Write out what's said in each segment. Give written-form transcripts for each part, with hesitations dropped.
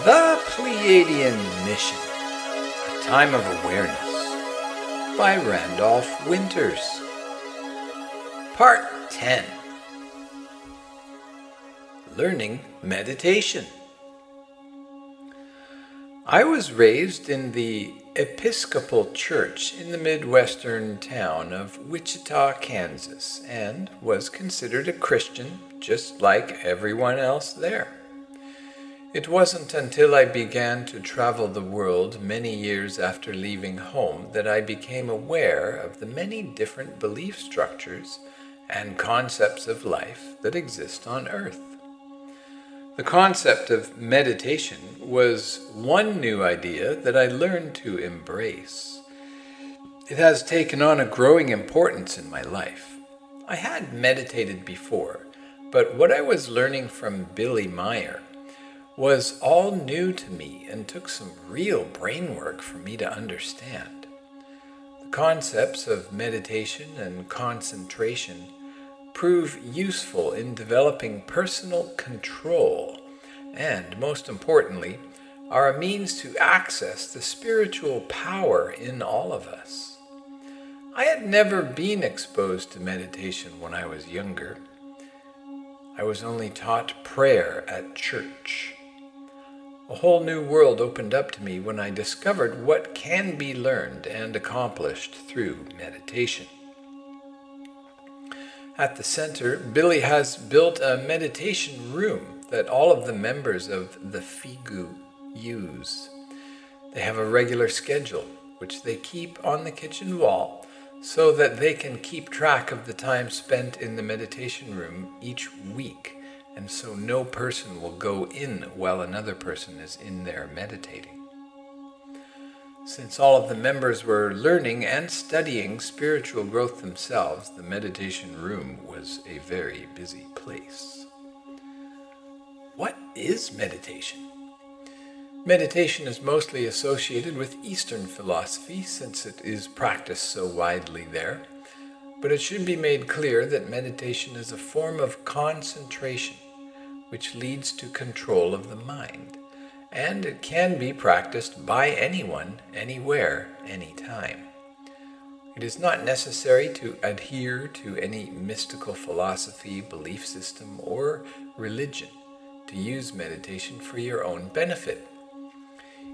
The Pleiadian Mission, A Time of Awareness by Randolph Winters. Part 10. Learning Meditation. I was raised in the Episcopal Church in the Midwestern town of Wichita, Kansas, and was considered a Christian just like everyone else there. It wasn't until I began to travel the world many years after leaving home that I became aware of the many different belief structures and concepts of life that exist on Earth. The concept of meditation was one new idea that I learned to embrace. It has taken on a growing importance in my life. I had meditated before, but what I was learning from Meier was all new to me and took some real brain work for me to understand. The concepts of meditation and concentration prove useful in developing personal control and, most importantly, are a means to access the spiritual power in all of us. I had never been exposed to meditation when I was younger. I was only taught prayer at church. A whole new world opened up to me when I discovered what can be learned and accomplished through meditation. At the center, Billy has built a meditation room that all of the members of the Figu use. They have a regular schedule, which they keep on the kitchen wall so that they can keep track of the time spent in the meditation room each week, and so no person will go in while another person is in there meditating. Since all of the members were learning and studying spiritual growth themselves, the meditation room was a very busy place. What is meditation? Meditation is mostly associated with Eastern philosophy since it is practiced so widely there, but it should be made clear that meditation is a form of concentration which leads to control of the mind, and it can be practiced by anyone, anywhere, anytime. It is not necessary to adhere to any mystical philosophy, belief system, or religion to use meditation for your own benefit.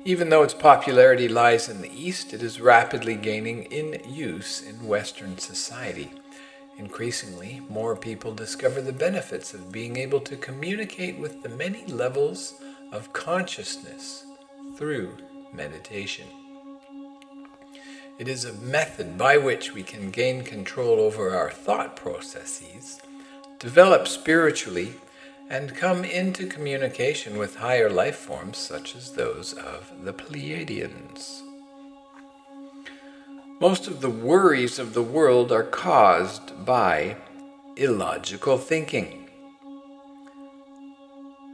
Even though its popularity lies in the East, it is rapidly gaining in use in Western society. Increasingly, more people discover the benefits of being able to communicate with the many levels of consciousness through meditation. It is a method by which we can gain control over our thought processes, develop spiritually, and come into communication with higher life forms such as those of the Pleiadians. Most of the worries of the world are caused by illogical thinking.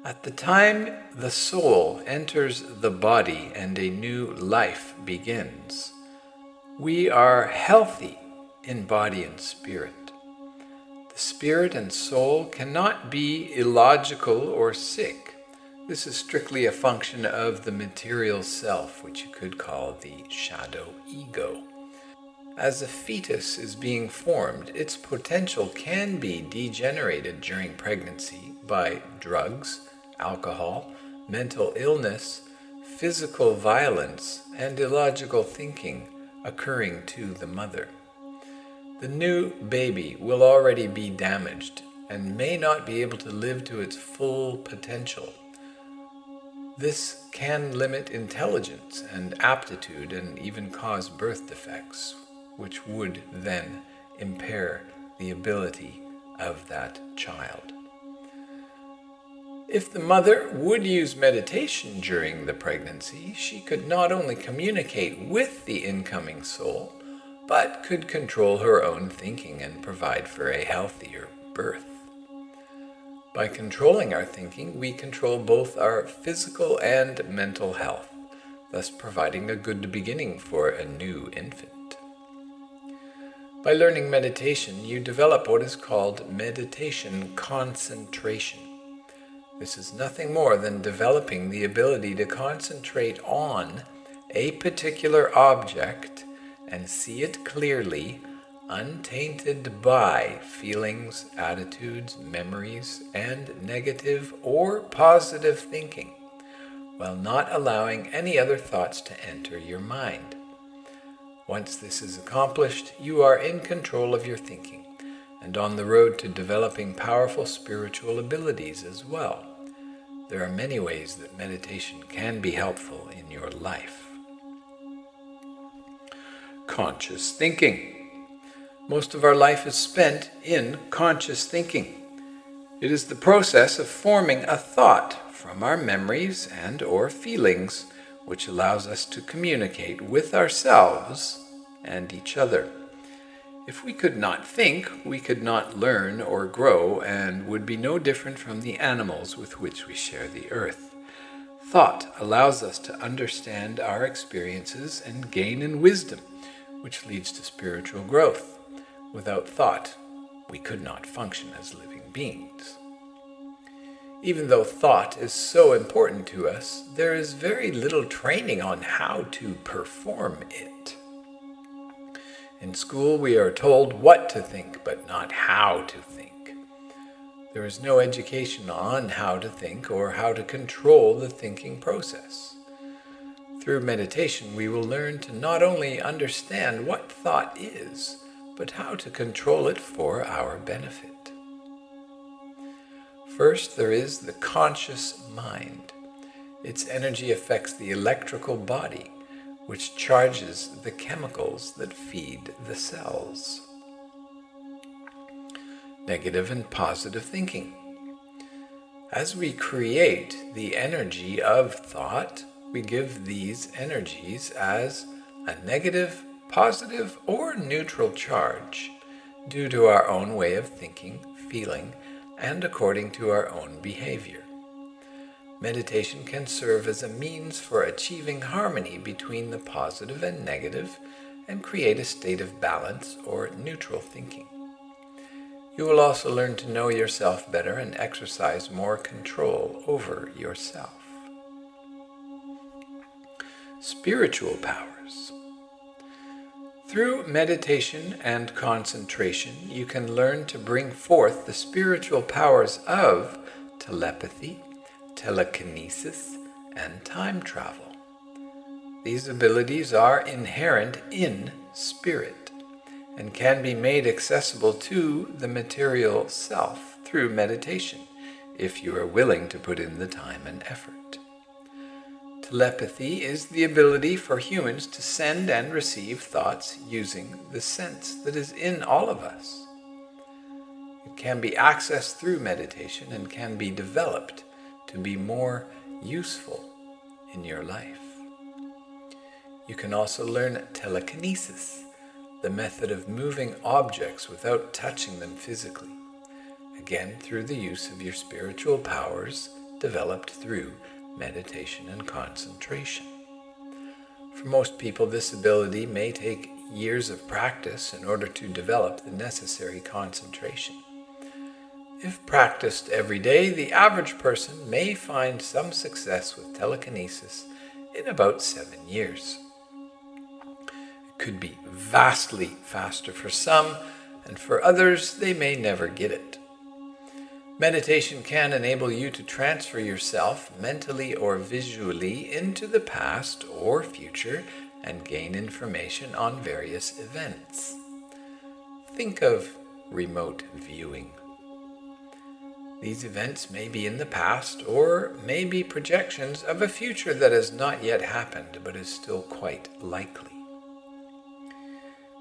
At the time the soul enters the body and a new life begins, we are healthy in body and spirit. The spirit and soul cannot be illogical or sick. This is strictly a function of the material self, which you could call the shadow ego. As a fetus is being formed, its potential can be degenerated during pregnancy by drugs, alcohol, mental illness, physical violence, and illogical thinking occurring to the mother. The new baby will already be damaged and may not be able to live to its full potential. This can limit intelligence and aptitude and even cause birth defects, which would then impair the ability of that child. If the mother would use meditation during the pregnancy, she could not only communicate with the incoming soul, but could control her own thinking and provide for a healthier birth. By controlling our thinking, we control both our physical and mental health, thus providing a good beginning for a new infant. By learning meditation, you develop what is called meditation concentration. This is nothing more than developing the ability to concentrate on a particular object and see it clearly, untainted by feelings, attitudes, memories, and negative or positive thinking, while not allowing any other thoughts to enter your mind. Once this is accomplished, you are in control of your thinking and on the road to developing powerful spiritual abilities as well. There are many ways that meditation can be helpful in your life. Conscious thinking. Most of our life is spent in conscious thinking. It is the process of forming a thought from our memories and/or feelings, which allows us to communicate with ourselves and each other. If we could not think, we could not learn or grow, and would be no different from the animals with which we share the earth. Thought allows us to understand our experiences and gain in wisdom, which leads to spiritual growth. Without thought, we could not function as living beings. Even though thought is so important to us, there is very little training on how to perform it. In school, we are told what to think, but not how to think. There is no education on how to think or how to control the thinking process. Through meditation, we will learn to not only understand what thought is, but how to control it for our benefit. First, there is the conscious mind. Its energy affects the electrical body, which charges the chemicals that feed the cells. Negative and positive thinking. As we create the energy of thought, we give these energies as a negative, positive, or neutral charge due to our own way of thinking, feeling, and according to our own behavior. Meditation can serve as a means for achieving harmony between the positive and negative and create a state of balance or neutral thinking. You will also learn to know yourself better and exercise more control over yourself. Spiritual powers. Through meditation and concentration, you can learn to bring forth the spiritual powers of telepathy, telekinesis, and time travel. These abilities are inherent in spirit and can be made accessible to the material self through meditation, if you are willing to put in the time and effort. Telepathy is the ability for humans to send and receive thoughts using the sense that is in all of us. It can be accessed through meditation and can be developed to be more useful in your life. You can also learn telekinesis, the method of moving objects without touching them physically, again through the use of your spiritual powers developed through meditation and concentration. For most people, this ability may take years of practice in order to develop the necessary concentration. If practiced every day, the average person may find some success with telekinesis in about 7 years. It could be vastly faster for some, and for others, they may never get it. Meditation can enable you to transfer yourself mentally or visually into the past or future and gain information on various events. Think of remote viewing. These events may be in the past or may be projections of a future that has not yet happened but is still quite likely.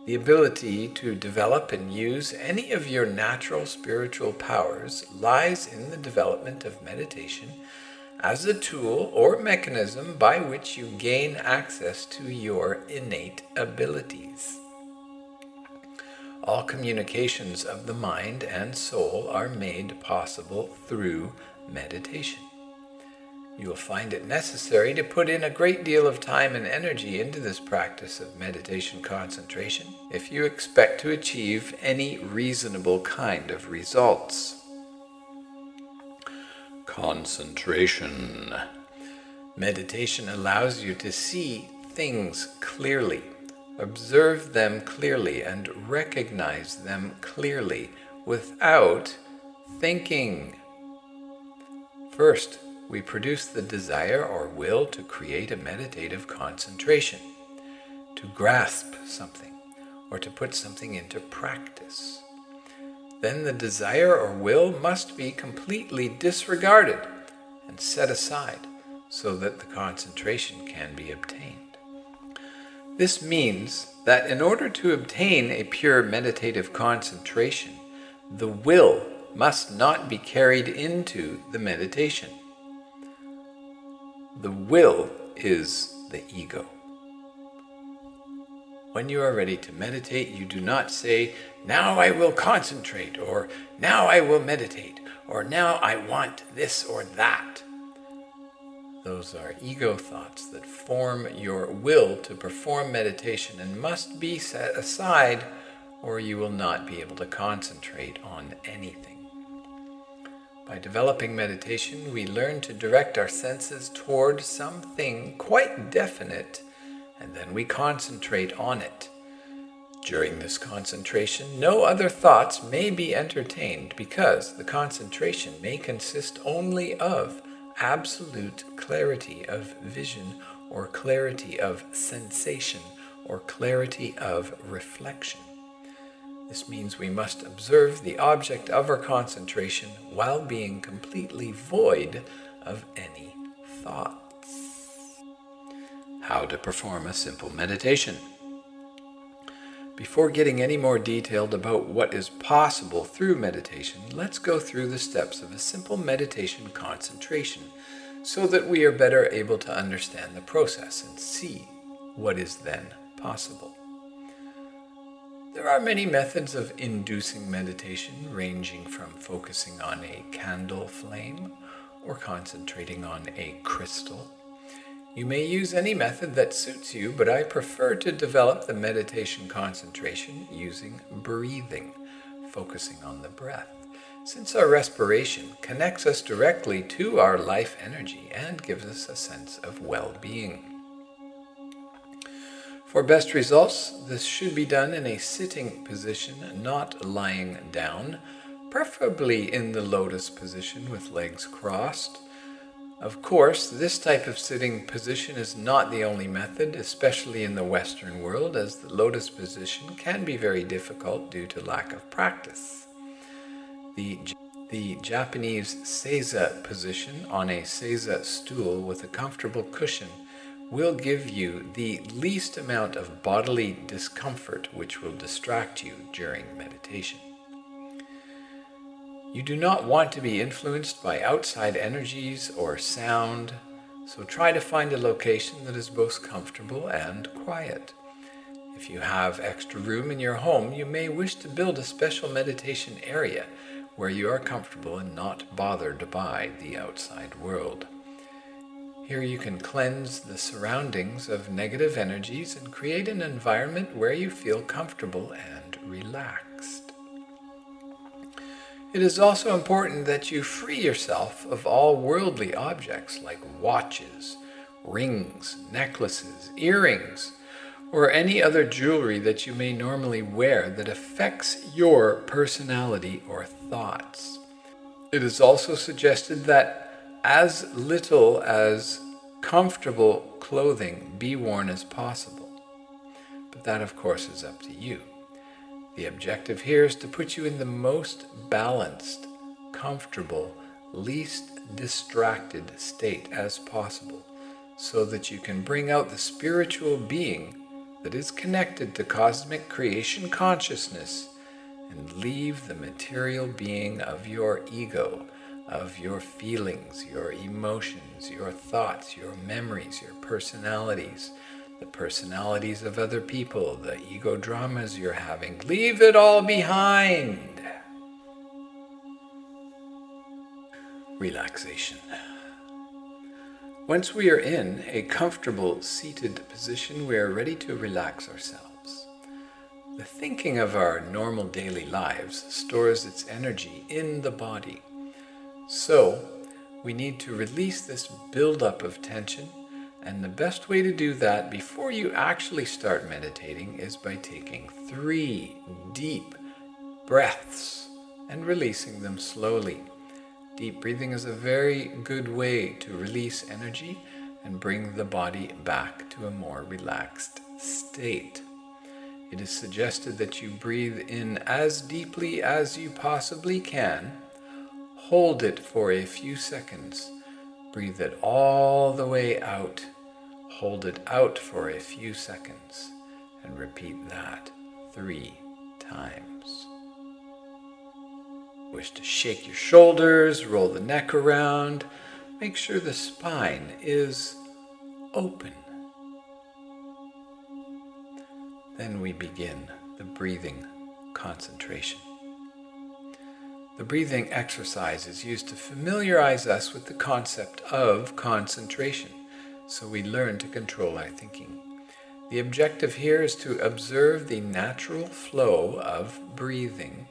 The ability to develop and use any of your natural spiritual powers lies in the development of meditation as a tool or mechanism by which you gain access to your innate abilities. All communications of the mind and soul are made possible through meditation. You will find it necessary to put in a great deal of time and energy into this practice of meditation concentration if you expect to achieve any reasonable kind of results. Concentration. Meditation allows you to see things clearly, observe them clearly, and recognize them clearly without thinking. First, we produce the desire or will to create a meditative concentration, to grasp something, or to put something into practice. Then the desire or will must be completely disregarded and set aside so that the concentration can be obtained. This means that in order to obtain a pure meditative concentration, the will must not be carried into the meditation. The will is the ego. When you are ready to meditate, you do not say, "Now I will concentrate," or "Now I will meditate," or "Now I want this or that." Those are ego thoughts that form your will to perform meditation and must be set aside, or you will not be able to concentrate on anything. By developing meditation, we learn to direct our senses toward something quite definite, and then we concentrate on it. During this concentration, no other thoughts may be entertained because the concentration may consist only of absolute clarity of vision, or clarity of sensation, or clarity of reflection. This means we must observe the object of our concentration while being completely void of any thoughts. How to perform a simple meditation. Before getting any more detailed about what is possible through meditation, let's go through the steps of a simple meditation concentration so that we are better able to understand the process and see what is then possible. There are many methods of inducing meditation, ranging from focusing on a candle flame or concentrating on a crystal. You may use any method that suits you, but I prefer to develop the meditation concentration using breathing, focusing on the breath, since our respiration connects us directly to our life energy and gives us a sense of well-being. For best results, this should be done in a sitting position, not lying down, preferably in the lotus position with legs crossed. Of course, this type of sitting position is not the only method, especially in the Western world, as the lotus position can be very difficult due to lack of practice. The Japanese seiza position on a seiza stool with a comfortable cushion will give you the least amount of bodily discomfort, which will distract you during meditation. You do not want to be influenced by outside energies or sound, so try to find a location that is both comfortable and quiet. If you have extra room in your home, you may wish to build a special meditation area where you are comfortable and not bothered by the outside world. Here you can cleanse the surroundings of negative energies and create an environment where you feel comfortable and relaxed. It is also important that you free yourself of all worldly objects like watches, rings, necklaces, earrings, or any other jewelry that you may normally wear that affects your personality or thoughts. It is also suggested that as little as comfortable clothing be worn as possible, but that of course is up to you. The objective here is to put you in the most balanced, comfortable, least distracted state as possible, so that you can bring out the spiritual being that is connected to cosmic creation consciousness and leave the material being of your ego, of your feelings, your emotions, your thoughts, your memories, your personalities, the personalities of other people, the ego dramas you're having. Leave it all behind. Relaxation. Once we are in a comfortable seated position, we are ready to relax ourselves. The thinking of our normal daily lives stores its energy in the body. So, we need to release this buildup of tension, and the best way to do that before you actually start meditating is by taking 3 deep breaths and releasing them slowly. Deep breathing is a very good way to release energy and bring the body back to a more relaxed state. It is suggested that you breathe in as deeply as you possibly can, hold it for a few seconds, breathe it all the way out, hold it out for a few seconds, and repeat that 3 times. Wish to shake your shoulders, roll the neck around, make sure the spine is open. Then we begin the breathing concentration. The breathing exercise is used to familiarize us with the concept of concentration, so we learn to control our thinking. The objective here is to observe the natural flow of breathing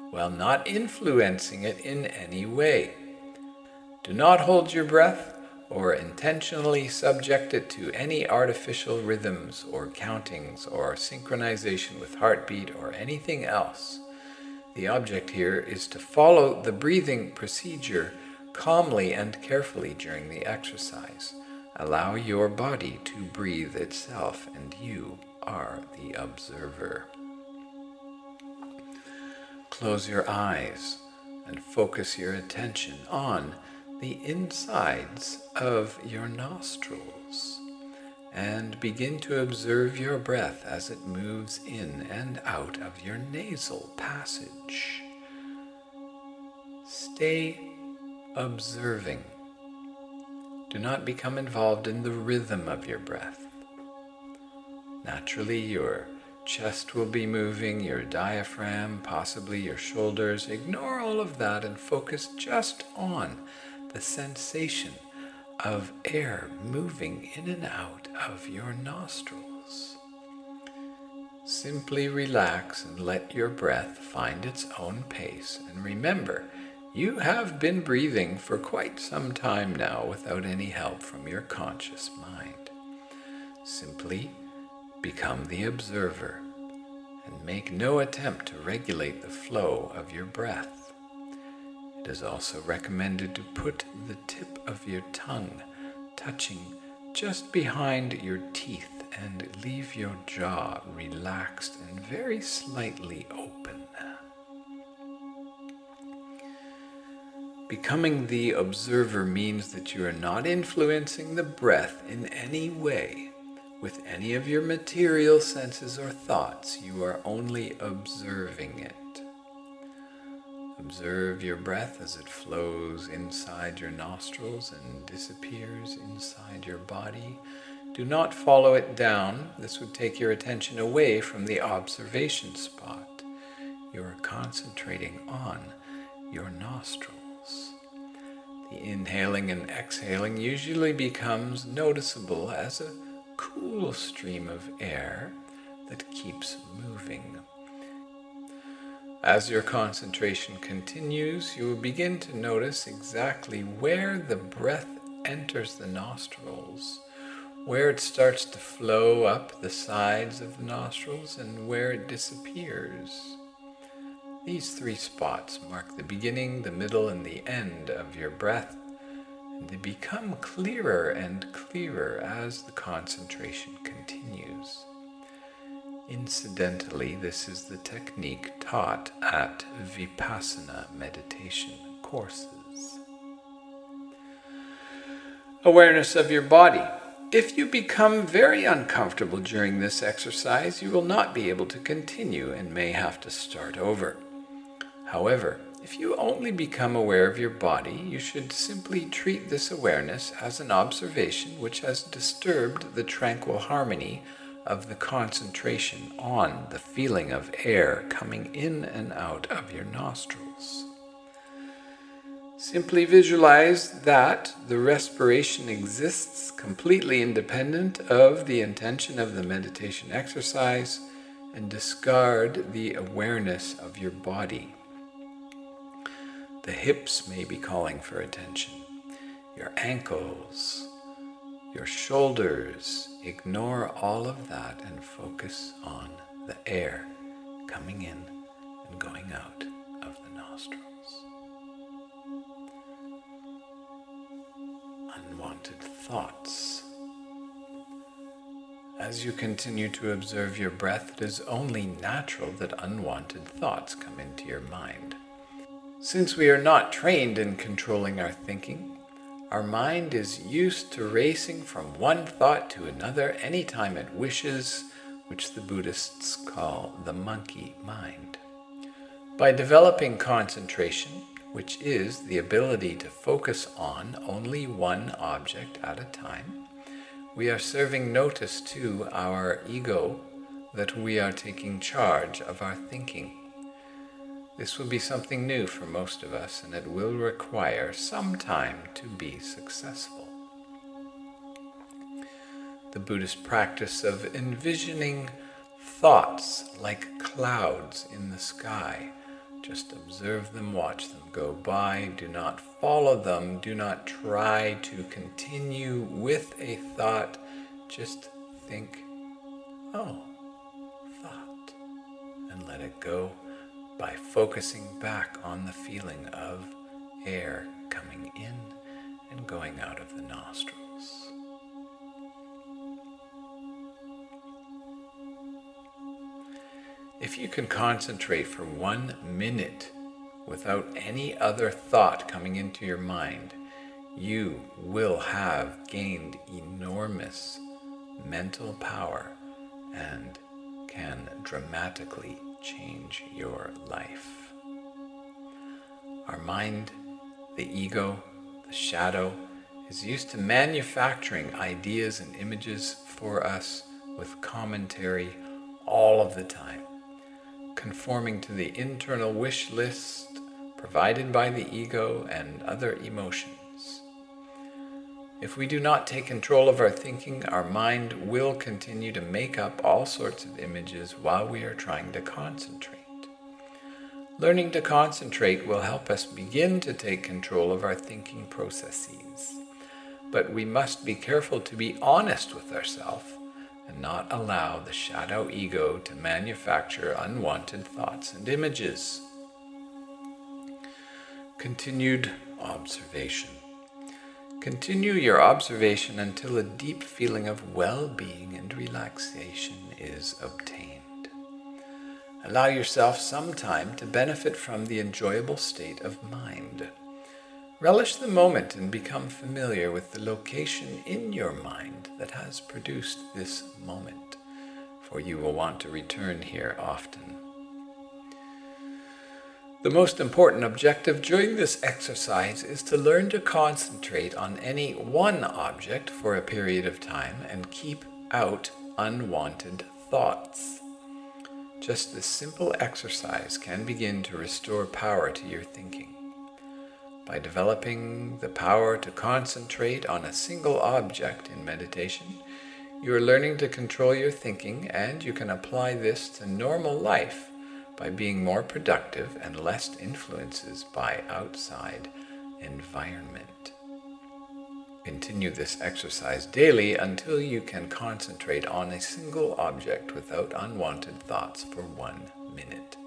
while not influencing it in any way. Do not hold your breath or intentionally subject it to any artificial rhythms or countings or synchronization with heartbeat or anything else. The object here is to follow the breathing procedure calmly and carefully during the exercise. Allow your body to breathe itself, and you are the observer. Close your eyes and focus your attention on the insides of your nostrils, and begin to observe your breath as it moves in and out of your nasal passage. Stay observing. Do not become involved in the rhythm of your breath. Naturally, your chest will be moving, your diaphragm, possibly your shoulders. Ignore all of that and focus just on the sensation of air moving in and out of your nostrils. Simply relax and let your breath find its own pace. And remember, you have been breathing for quite some time now without any help from your conscious mind. Simply become the observer and make no attempt to regulate the flow of your breath. It is also recommended to put the tip of your tongue touching just behind your teeth and leave your jaw relaxed and very slightly open. Becoming the observer means that you are not influencing the breath in any way with any of your material senses or thoughts. You are only observing it. Observe your breath as it flows inside your nostrils and disappears inside your body. Do not follow it down. This would take your attention away from the observation spot. You are concentrating on your nostrils. The inhaling and exhaling usually becomes noticeable as a cool stream of air that keeps moving. As your concentration continues, you will begin to notice exactly where the breath enters the nostrils, where it starts to flow up the sides of the nostrils, and where it disappears. These 3 spots mark the beginning, the middle, and the end of your breath, and they become clearer and clearer as the concentration continues. Incidentally, this is the technique taught at Vipassana meditation courses. Awareness of your body. If you become very uncomfortable during this exercise, you will not be able to continue and may have to start over. However, if you only become aware of your body, you should simply treat this awareness as an observation which has disturbed the tranquil harmony of the concentration on the feeling of air coming in and out of your nostrils. Simply visualize that the respiration exists completely independent of the intention of the meditation exercise, and discard the awareness of your body. The hips may be calling for attention. your ankles, your shoulders. Ignore all of that and focus on the air coming in and going out of the nostrils. Unwanted thoughts. As you continue to observe your breath, it is only natural that unwanted thoughts come into your mind. Since we are not trained in controlling our thinking, our mind is used to racing from one thought to another anytime it wishes, which the Buddhists call the monkey mind. By developing concentration, which is the ability to focus on only one object at a time, we are serving notice to our ego that we are taking charge of our thinking. This will be something new for most of us, and it will require some time to be successful. The Buddhist practice of envisioning thoughts like clouds in the sky. Just observe them, watch them go by. Do not follow them. Do not try to continue with a thought. Just think, oh, thought, and let it go by focusing back on the feeling of air coming in and going out of the nostrils. If you can concentrate for 1 minute without any other thought coming into your mind, you will have gained enormous mental power and can dramatically change your life. Our mind, the ego, the shadow, is used to manufacturing ideas and images for us with commentary all of the time, conforming to the internal wish list provided by the ego and other emotions. If we do not take control of our thinking, our mind will continue to make up all sorts of images while we are trying to concentrate. Learning to concentrate will help us begin to take control of our thinking processes. But we must be careful to be honest with ourselves and not allow the shadow ego to manufacture unwanted thoughts and images. Continued observation. Continue your observation until a deep feeling of well-being and relaxation is obtained. Allow yourself some time to benefit from the enjoyable state of mind. Relish the moment and become familiar with the location in your mind that has produced this moment, for you will want to return here often. The most important objective during this exercise is to learn to concentrate on any one object for a period of time and keep out unwanted thoughts. Just this simple exercise can begin to restore power to your thinking. By developing the power to concentrate on a single object in meditation, you are learning to control your thinking, and you can apply this to normal life by being more productive and less influences by outside environment. Continue this exercise daily until you can concentrate on a single object without unwanted thoughts for 1 minute.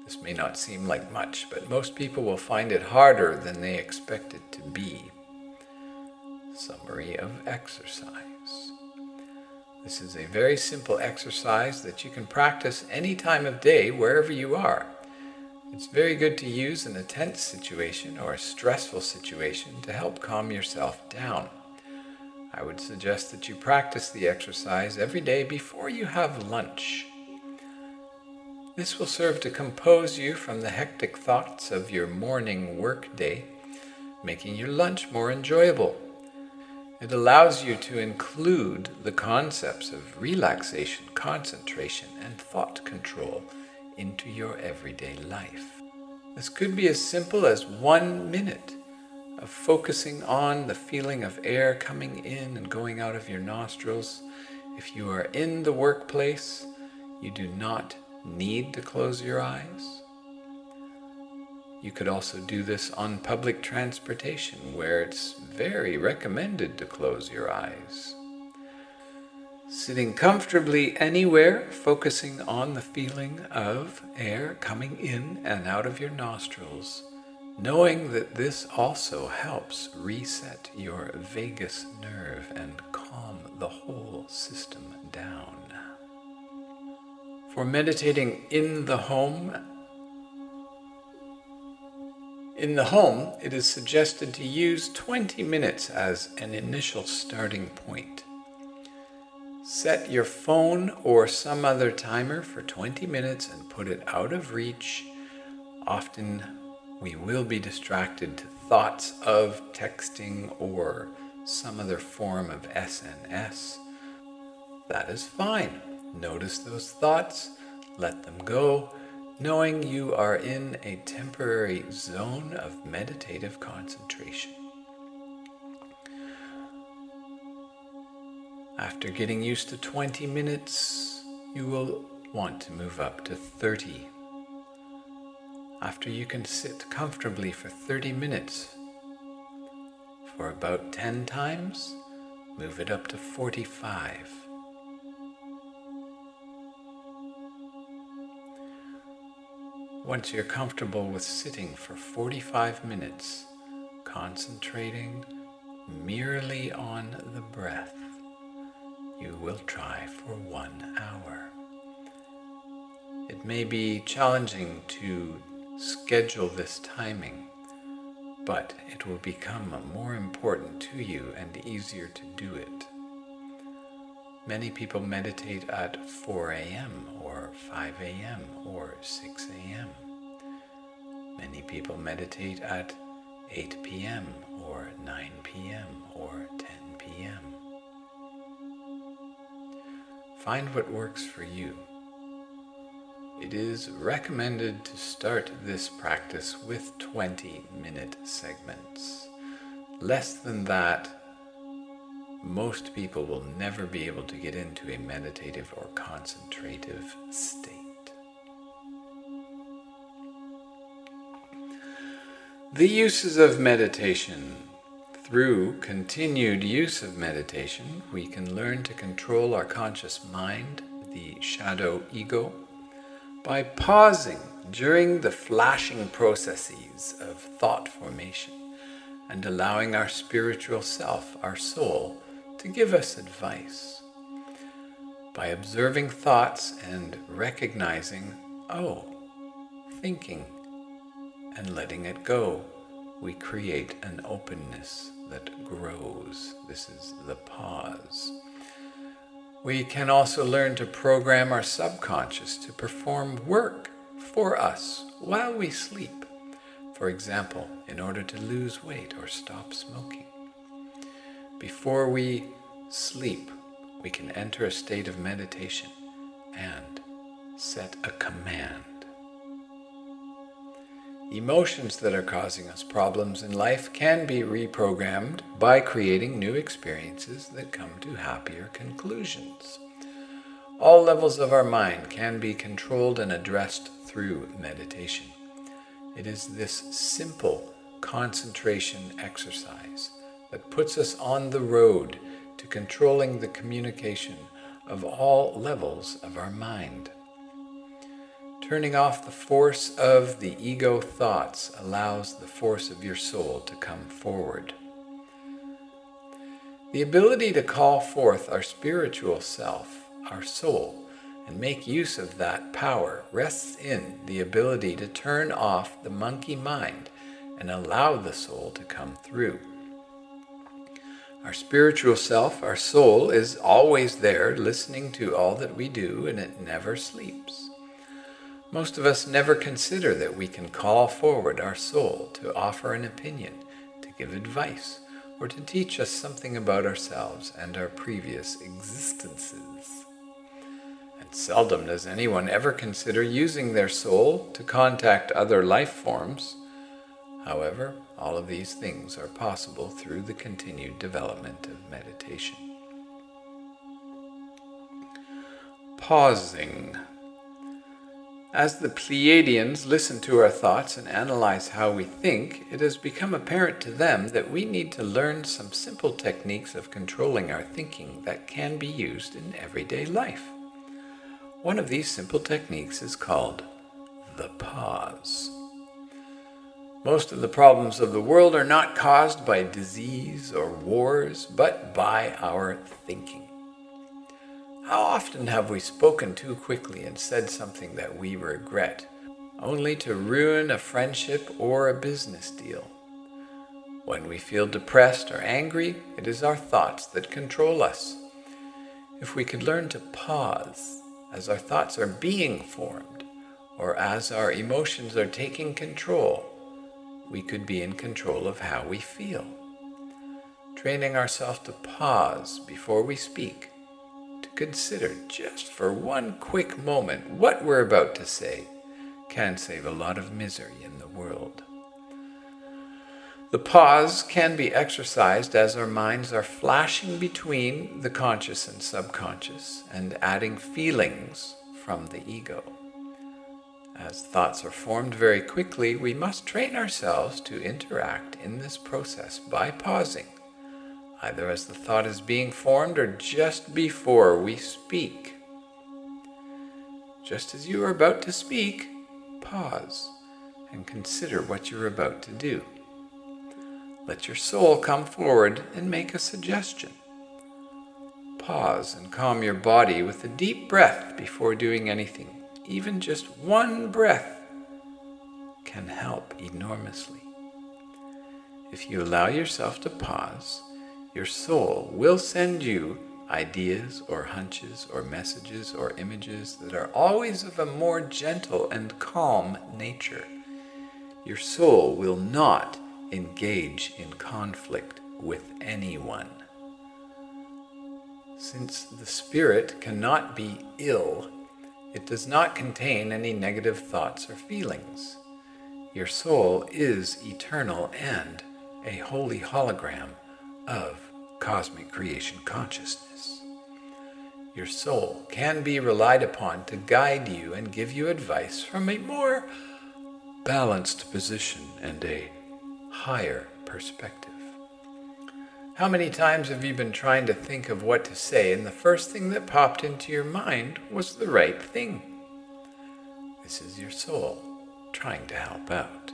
This may not seem like much, but most people will find it harder than they expect it to be. Summary of exercise. This is a very simple exercise that you can practice any time of day, wherever you are. It's very good to use in a tense situation or a stressful situation to help calm yourself down. I would suggest that you practice the exercise every day before you have lunch. This will serve to compose you from the hectic thoughts of your morning work day, making your lunch more enjoyable. It allows you to include the concepts of relaxation, concentration, and thought control into your everyday life. This could be as simple as 1 minute of focusing on the feeling of air coming in and going out of your nostrils. If you are in the workplace, you do not need to close your eyes. You could also do this on public transportation, where it's very recommended to close your eyes. Sitting comfortably anywhere, focusing on the feeling of air coming in and out of your nostrils, knowing that this also helps reset your vagus nerve and calm the whole system down. For meditating in the home, it is suggested to use 20 minutes as an initial starting point. Set your phone or some other timer for 20 minutes and put it out of reach. Often we will be distracted to thoughts of texting or some other form of SNS. That is fine. Notice those thoughts, let them go, knowing you are in a temporary zone of meditative concentration. After getting used to 20 minutes, you will want to move up to 30. After you can sit comfortably for 30 minutes, for about 10 times, move it up to 45. Once you're comfortable with sitting for 45 minutes, concentrating merely on the breath, you will try for 1 hour. It may be challenging to schedule this timing, but it will become more important to you and easier to do it. Many people meditate at 4 a.m. or 5 a.m. or 6 a.m. Many people meditate at 8 p.m. or 9 p.m. or 10 p.m. Find what works for you. It is recommended to start this practice with 20-minute segments. Less than that, most people will never be able to get into a meditative or concentrative state. The uses of meditation. Through continued use of meditation, we can learn to control our conscious mind, the shadow ego, by pausing during the flashing processes of thought formation and allowing our spiritual self, our soul, to give us advice. By observing thoughts and recognizing, thinking, and letting it go, we create an openness that grows. This is the pause. We can also learn to program our subconscious to perform work for us while we sleep. For example, in order to lose weight or stop smoking. Before we sleep, we can enter a state of meditation and set a command. Emotions that are causing us problems in life can be reprogrammed by creating new experiences that come to happier conclusions. All levels of our mind can be controlled and addressed through meditation. It is this simple concentration exercise that puts us on the road to controlling the communication of all levels of our mind. Turning off the force of the ego thoughts allows the force of your soul to come forward. The ability to call forth our spiritual self, our soul, and make use of that power rests in the ability to turn off the monkey mind and allow the soul to come through. Our spiritual self, our soul, is always there listening to all that we do, and it never sleeps. Most of us never consider that we can call forward our soul to offer an opinion, to give advice, or to teach us something about ourselves and our previous existences. And seldom does anyone ever consider using their soul to contact other life forms. However, all of these things are possible through the continued development of meditation. Pausing. As the Pleiadians listen to our thoughts and analyze how we think, it has become apparent to them that we need to learn some simple techniques of controlling our thinking that can be used in everyday life. One of these simple techniques is called the pause. Most of the problems of the world are not caused by disease or wars, but by our thinking. How often have we spoken too quickly and said something that we regret, only to ruin a friendship or a business deal? When we feel depressed or angry, it is our thoughts that control us. If we could learn to pause as our thoughts are being formed, or as our emotions are taking control, we could be in control of how we feel. Training ourselves to pause before we speak, to consider just for one quick moment what we're about to say, can save a lot of misery in the world. The pause can be exercised as our minds are flashing between the conscious and subconscious and adding feelings from the ego. As thoughts are formed very quickly, we must train ourselves to interact in this process by pausing, either as the thought is being formed or just before we speak. Just as you are about to speak, pause and consider what you're about to do. Let your soul come forward and make a suggestion. Pause and calm your body with a deep breath before doing anything. Even just one breath can help enormously. If you allow yourself to pause, your soul will send you ideas or hunches or messages or images that are always of a more gentle and calm nature. Your soul will not engage in conflict with anyone. Since the spirit cannot be ill, it does not contain any negative thoughts or feelings. Your soul is eternal and a holy hologram of cosmic creation consciousness. Your soul can be relied upon to guide you and give you advice from a more balanced position and a higher perspective. How many times have you been trying to think of what to say and the first thing that popped into your mind was the right thing? This is your soul trying to help out.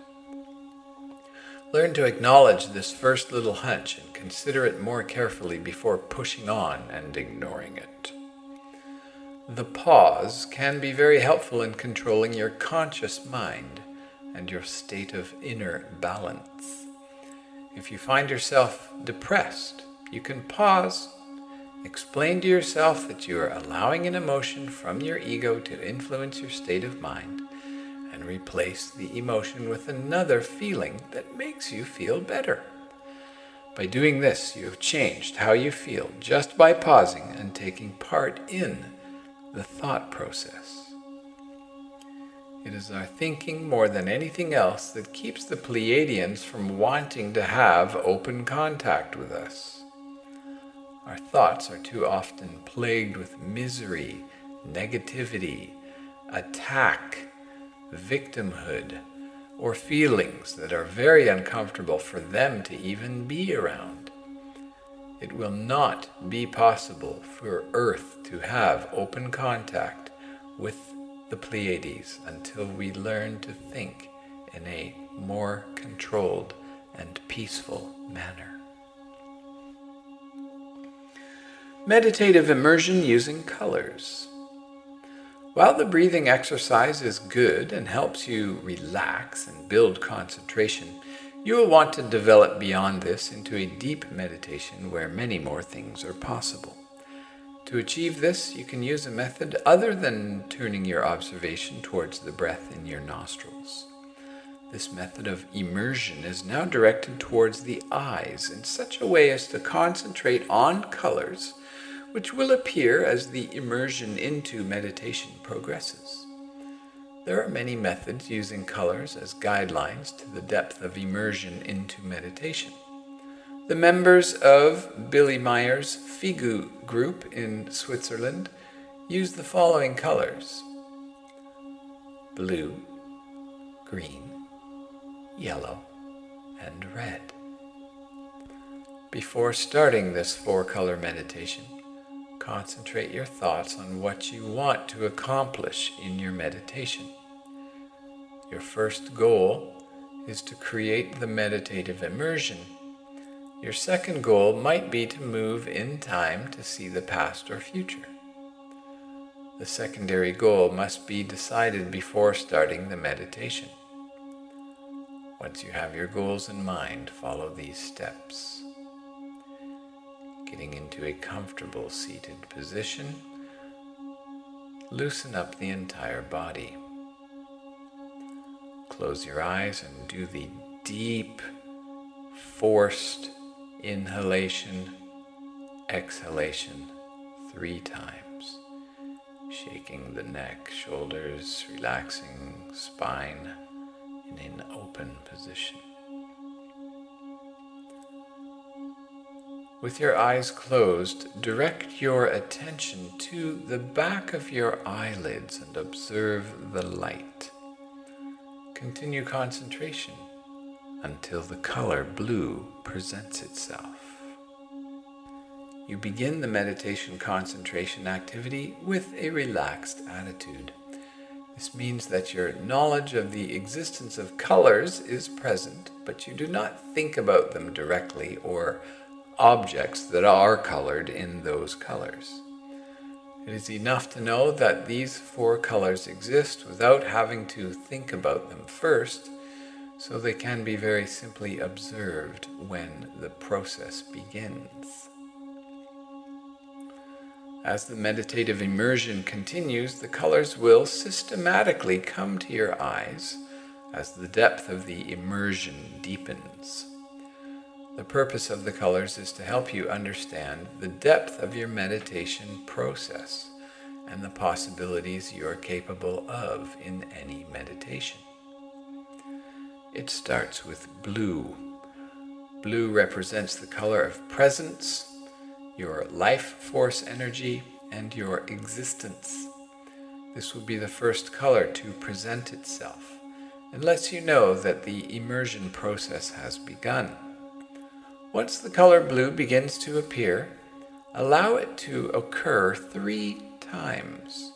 Learn to acknowledge this first little hunch and consider it more carefully before pushing on and ignoring it. The pause can be very helpful in controlling your conscious mind and your state of inner balance. If you find yourself depressed, you can pause, explain to yourself that you are allowing an emotion from your ego to influence your state of mind, and replace the emotion with another feeling that makes you feel better. By doing this, you have changed how you feel just by pausing and taking part in the thought process. It is our thinking more than anything else that keeps the Pleiadians from wanting to have open contact with us. Our thoughts are too often plagued with misery, negativity, attack, victimhood, or feelings that are very uncomfortable for them to even be around. It will not be possible for Earth to have open contact with the Pleiades until we learn to think in a more controlled and peaceful manner. Meditative immersion using colors. While the breathing exercise is good and helps you relax and build concentration, you will want to develop beyond this into a deep meditation where many more things are possible. To achieve this, you can use a method other than turning your observation towards the breath in your nostrils. This method of immersion is now directed towards the eyes in such a way as to concentrate on colors, which will appear as the immersion into meditation progresses. There are many methods using colors as guidelines to the depth of immersion into meditation. The members of Billy Meier's Figu group in Switzerland use the following colors: blue, green, yellow, and red. Before starting this 4-color meditation, concentrate your thoughts on what you want to accomplish in your meditation. Your first goal is to create the meditative immersion. Your second goal might be to move in time to see the past or future. The secondary goal must be decided before starting the meditation. Once you have your goals in mind, follow these steps. Getting into a comfortable seated position, loosen up the entire body. Close your eyes and do the deep, forced inhalation, exhalation 3 times, shaking the neck, shoulders, relaxing spine in an open position. With your eyes closed, direct your attention to the back of your eyelids and observe the light. Continue concentration until the color blue presents itself. You begin the meditation concentration activity with a relaxed attitude. This means that your knowledge of the existence of colors is present, but you do not think about them directly or objects that are colored in those colors. It is enough to know that these 4 colors exist without having to think about them first, so they can be very simply observed when the process begins. As the meditative immersion continues, the colors will systematically come to your eyes as the depth of the immersion deepens. The purpose of the colors is to help you understand the depth of your meditation process and the possibilities you are capable of in any meditation. It starts with blue. Blue represents the color of presence, your life force energy, and your existence. This will be the first color to present itself and lets you know that the immersion process has begun. Once the color blue begins to appear, allow it to occur 3 times,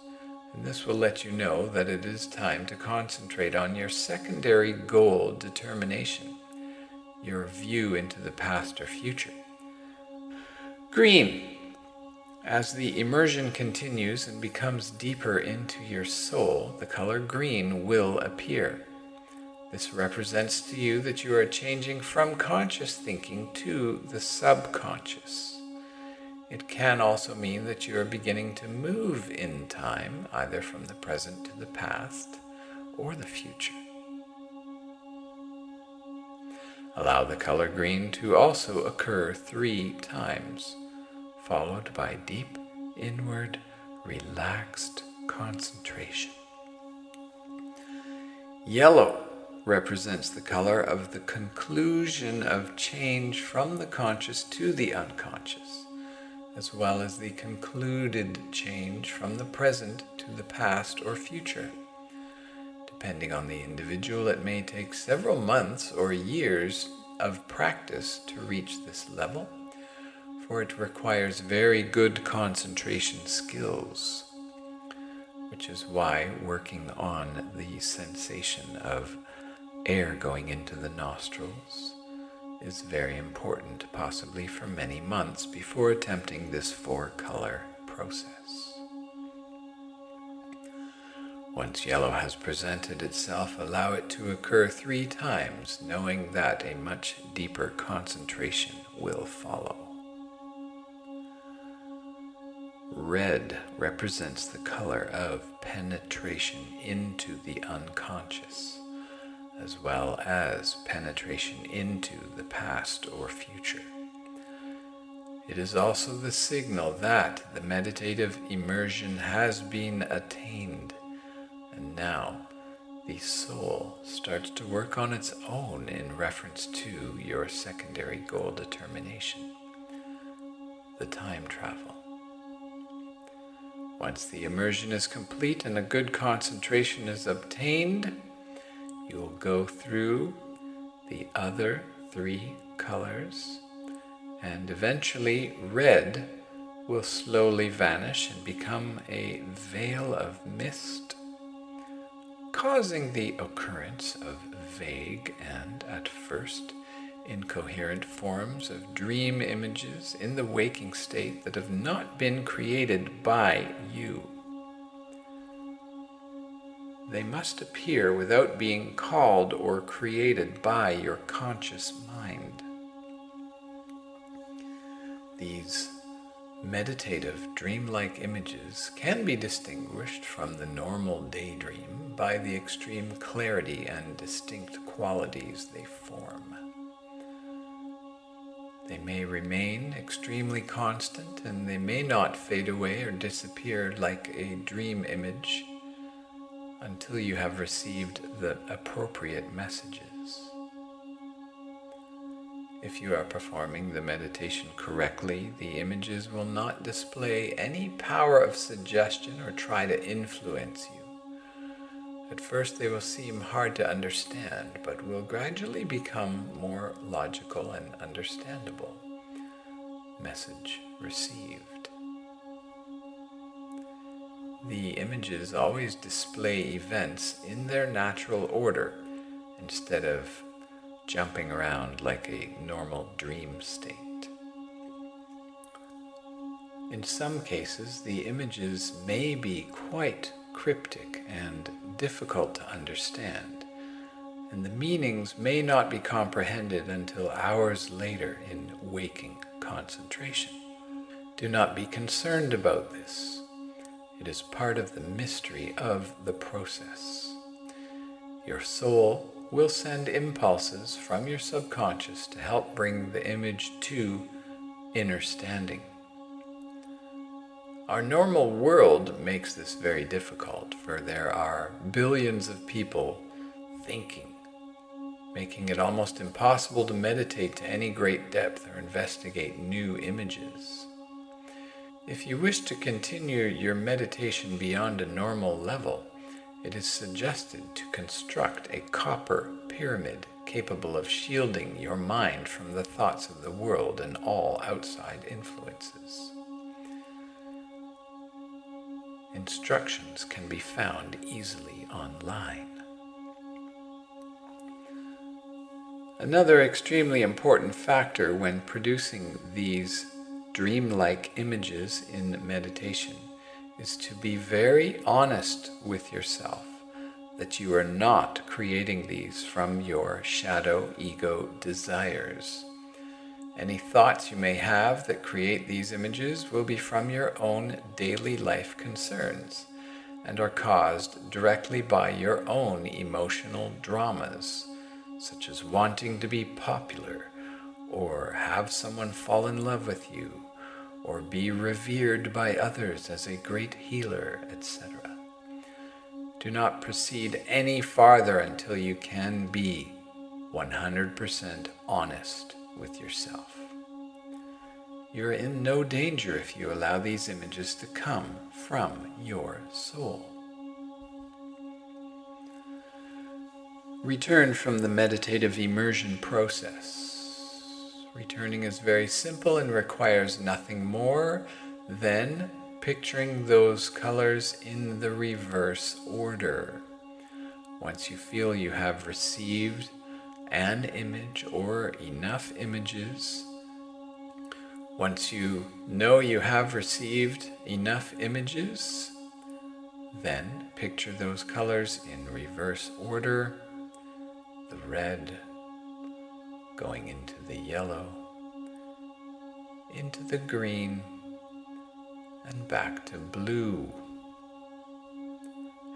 and this will let you know that it is time to concentrate on your secondary goal determination, your view into the past or future. Green. As the immersion continues and becomes deeper into your soul, the color green will appear. This represents to you that you are changing from conscious thinking to the subconscious. It can also mean that you are beginning to move in time, either from the present to the past or the future. Allow the color green to also occur 3 times, followed by deep, inward, relaxed concentration. Yellow represents the color of the conclusion of change from the conscious to the unconscious, as well as the concluded change from the present to the past or future. Depending on the individual, it may take several months or years of practice to reach this level, for it requires very good concentration skills, which is why working on the sensation of air going into the nostrils is very important, possibly for many months before attempting this 4-color process. Once yellow has presented itself, allow it to occur 3 times, knowing that a much deeper concentration will follow. Red represents the color of penetration into the unconscious, as well as penetration into the past or future. It is also the signal that the meditative immersion has been attained, and now the soul starts to work on its own in reference to your secondary goal determination, the time travel. Once the immersion is complete and a good concentration is obtained, you will go through the other 3 colors, and eventually red will slowly vanish and become a veil of mist, causing the occurrence of vague and, at first, incoherent forms of dream images in the waking state that have not been created by you. They must appear without being called or created by your conscious mind. These meditative, dreamlike images can be distinguished from the normal daydream by the extreme clarity and distinct qualities they form. They may remain extremely constant, and they may not fade away or disappear like a dream image until you have received the appropriate messages. If you are performing the meditation correctly, the images will not display any power of suggestion or try to influence you. At first they will seem hard to understand, but will gradually become more logical and understandable. Message received. The images always display events in their natural order instead of jumping around like a normal dream state. In some cases, the images may be quite cryptic and difficult to understand, and the meanings may not be comprehended until hours later in waking concentration. Do not be concerned about this. It is part of the mystery of the process. Your soul will send impulses from your subconscious to help bring the image to inner standing. Our normal world makes this very difficult, for there are billions of people thinking, making it almost impossible to meditate to any great depth or investigate new images. If you wish to continue your meditation beyond a normal level, it is suggested to construct a copper pyramid capable of shielding your mind from the thoughts of the world and all outside influences. Instructions can be found easily online. Another extremely important factor when producing these dreamlike images in meditation is to be very honest with yourself that you are not creating these from your shadow ego desires. Any thoughts you may have that create these images will be from your own daily life concerns and are caused directly by your own emotional dramas, such as wanting to be popular, or have someone fall in love with you, or be revered by others as a great healer, etc. Do not proceed any farther until you can be 100% honest with yourself. You're in no danger if you allow these images to come from your soul. Return from the meditative immersion process. Returning is very simple and requires nothing more than picturing those colors in the reverse order. Once you feel you have received an image or enough images, once you know you have received enough images, then picture those colors in reverse order. The red going into the yellow, into the green, and back to blue.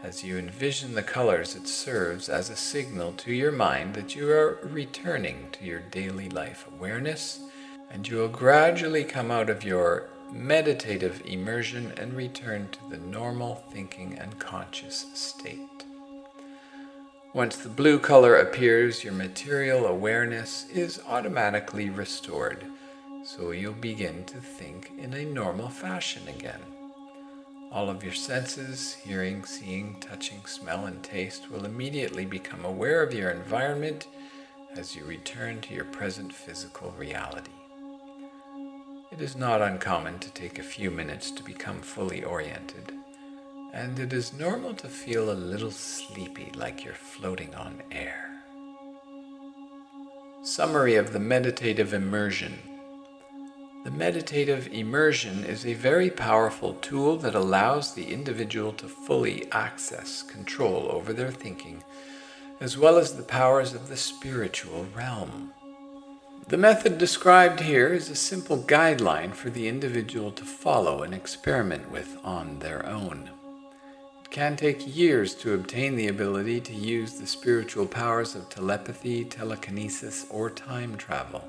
As you envision the colors, it serves as a signal to your mind that you are returning to your daily life awareness, and you will gradually come out of your meditative immersion and return to the normal thinking and conscious state. Once the blue color appears, your material awareness is automatically restored, so you'll begin to think in a normal fashion again. All of your senses, hearing, seeing, touching, smell, and taste, will immediately become aware of your environment as you return to your present physical reality. It is not uncommon to take a few minutes to become fully oriented, and it is normal to feel a little sleepy, like you're floating on air. Summary of the meditative immersion. The meditative immersion is a very powerful tool that allows the individual to fully access control over their thinking, as well as the powers of the spiritual realm. The method described here is a simple guideline for the individual to follow and experiment with on their own. It can take years to obtain the ability to use the spiritual powers of telepathy, telekinesis, or time travel.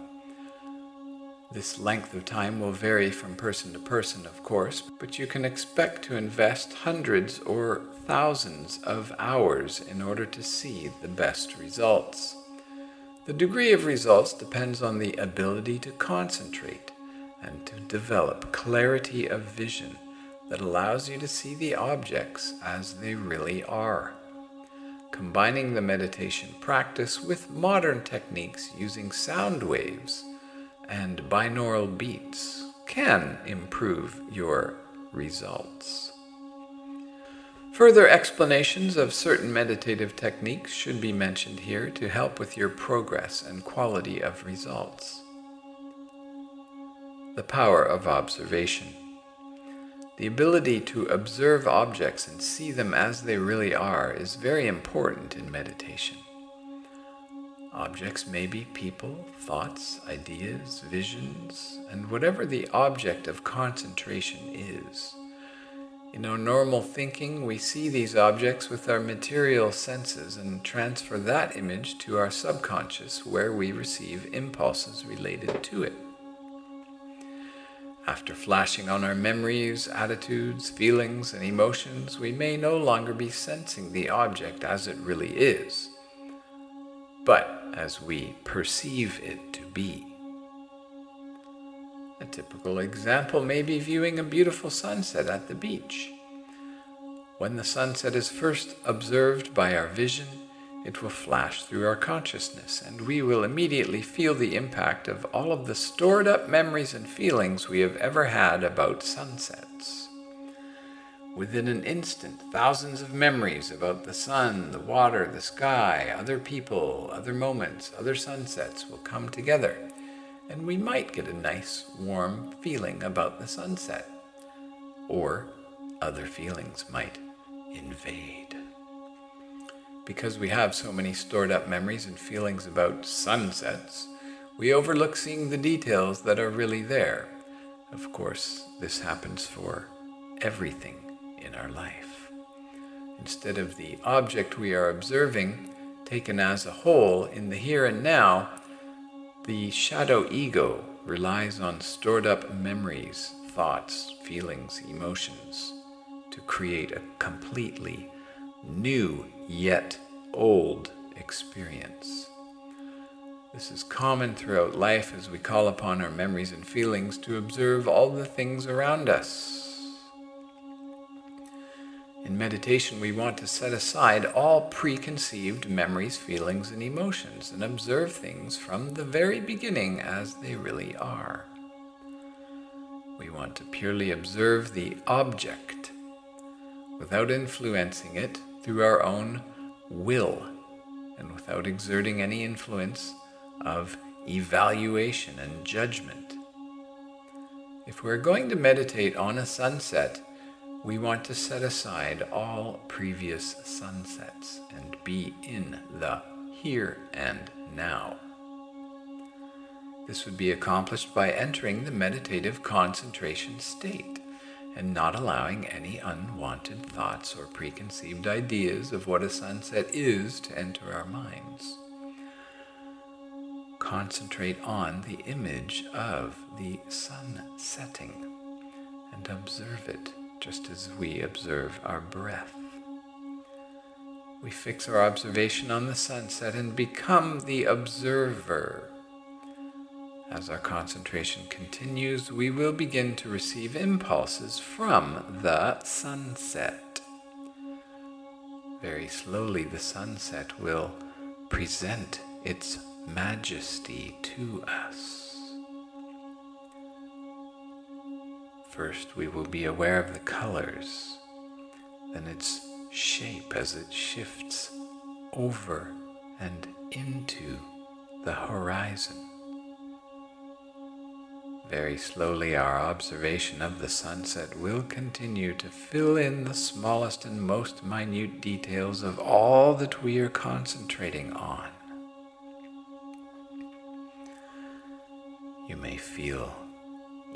This length of time will vary from person to person, of course, but you can expect to invest hundreds or thousands of hours in order to see the best results. The degree of results depends on the ability to concentrate and to develop clarity of vision that allows you to see the objects as they really are. Combining the meditation practice with modern techniques using sound waves and binaural beats can improve your results. Further explanations of certain meditative techniques should be mentioned here to help with your progress and quality of results. The power of observation. The ability to observe objects and see them as they really are is very important in meditation. Objects may be people, thoughts, ideas, visions, and whatever the object of concentration is. In our normal thinking, we see these objects with our material senses and transfer that image to our subconscious, where we receive impulses related to it. After flashing on our memories, attitudes, feelings, and emotions, we may no longer be sensing the object as it really is, but as we perceive it to be. A typical example may be viewing a beautiful sunset at the beach. When the sunset is first observed by our vision, it will flash through our consciousness, and we will immediately feel the impact of all of the stored up memories and feelings we have ever had about sunsets. Within an instant, thousands of memories about the sun, the water, the sky, other people, other moments, other sunsets will come together, and we might get a nice, warm feeling about the sunset. Or other feelings might invade. Because we have so many stored up memories and feelings about sunsets, we overlook seeing the details that are really there. Of course, this happens for everything in our life. Instead of the object we are observing taken as a whole in the here and now, the shadow ego relies on stored up memories, thoughts, feelings, emotions to create a completely new yet old experience. This is common throughout life as we call upon our memories and feelings to observe all the things around us. In meditation, we want to set aside all preconceived memories, feelings, and emotions and observe things from the very beginning as they really are. We want to purely observe the object without influencing it through our own will and without exerting any influence of evaluation and judgment. If we're going to meditate on a sunset, we want to set aside all previous sunsets and be in the here and now. This would be accomplished by entering the meditative concentration state and not allowing any unwanted thoughts or preconceived ideas of what a sunset is to enter our minds. Concentrate on the image of the sun setting and observe it just as we observe our breath. We fix our observation on the sunset and become the observer. As our concentration continues, we will begin to receive impulses from the sunset. Very slowly, the sunset will present its majesty to us. First, we will be aware of the colors, then its shape as it shifts over and into the horizon. Very slowly, our observation of the sunset will continue to fill in the smallest and most minute details of all that we are concentrating on. You may feel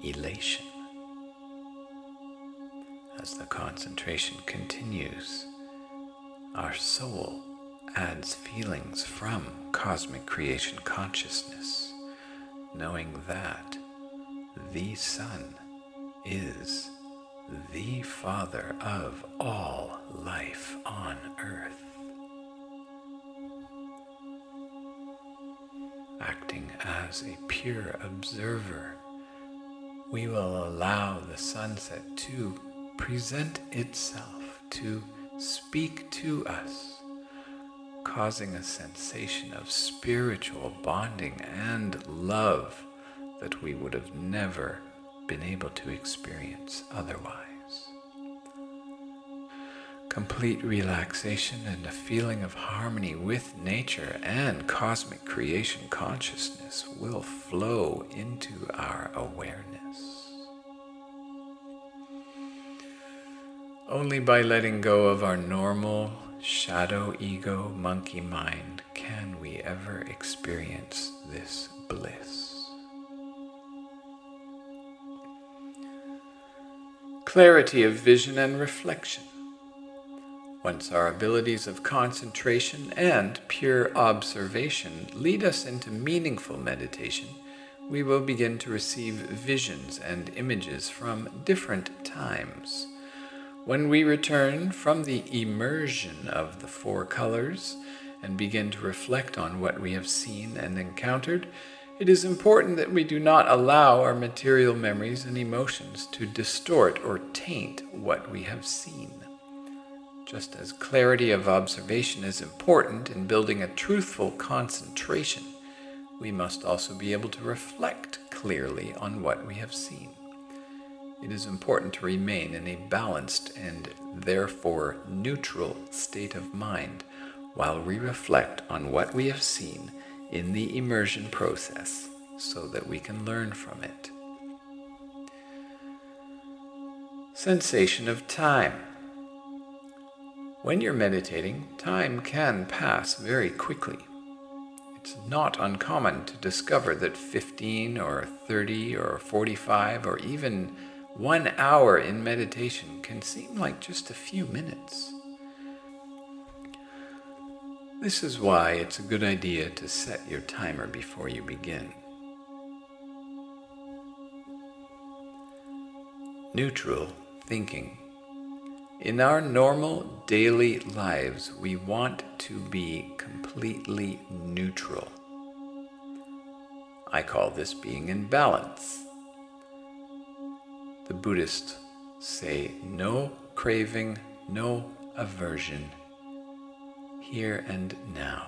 elation. As the concentration continues, our soul adds feelings from cosmic creation consciousness, knowing that the Sun is the Father of all life on earth. Acting as a pure observer, we will allow the sunset to present itself, to speak to us, causing a sensation of spiritual bonding and love that we would have never been able to experience otherwise. Complete relaxation and a feeling of harmony with nature and cosmic creation consciousness will flow into our awareness. Only by letting go of our normal shadow ego monkey mind can we ever experience this bliss. Clarity of vision and reflection. Once our abilities of concentration and pure observation lead us into meaningful meditation, we will begin to receive visions and images from different times. When we return from the immersion of the four colors and begin to reflect on what we have seen and encountered, it is important that we do not allow our material memories and emotions to distort or taint what we have seen. Just as clarity of observation is important in building a truthful concentration, we must also be able to reflect clearly on what we have seen. It is important to remain in a balanced and therefore neutral state of mind while we reflect on what we have seen in the immersion process so that we can learn from it. Sensation of time. When you're meditating, time can pass very quickly. It's not uncommon to discover that 15 or 30 or 45 or even 1 hour in meditation can seem like just a few minutes. This is why it's a good idea to set your timer before you begin. Neutral thinking. In our normal daily lives, we want to be completely neutral. I call this being in balance. The Buddhists say no craving, no aversion, here and now.